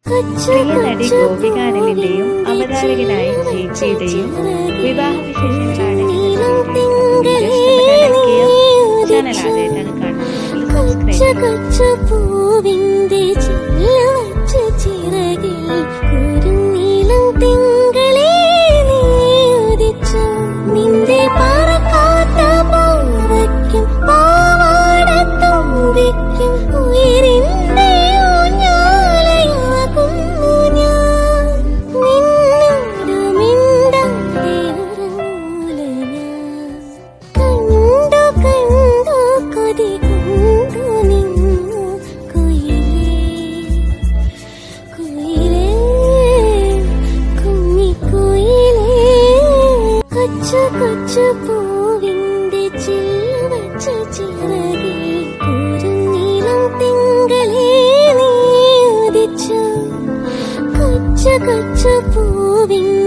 പ്രിയ നടി ഗോപികാനലിന്റെയും അവതാരകനായ ജെയ്ക്കിയുടെയും വിവാഹ വിശേഷങ്ങളാണ് ചാനൽ ആദ്യമായിട്ടാണ് കാണുന്നത് പൂവിന്റെ ചില്ലവച്ച ചിറകിൽ കുരുനീളം തിങ്കളേ നീ ഉദിച്ചു കൊച്ചു കൊച്ചു പൂവിൻ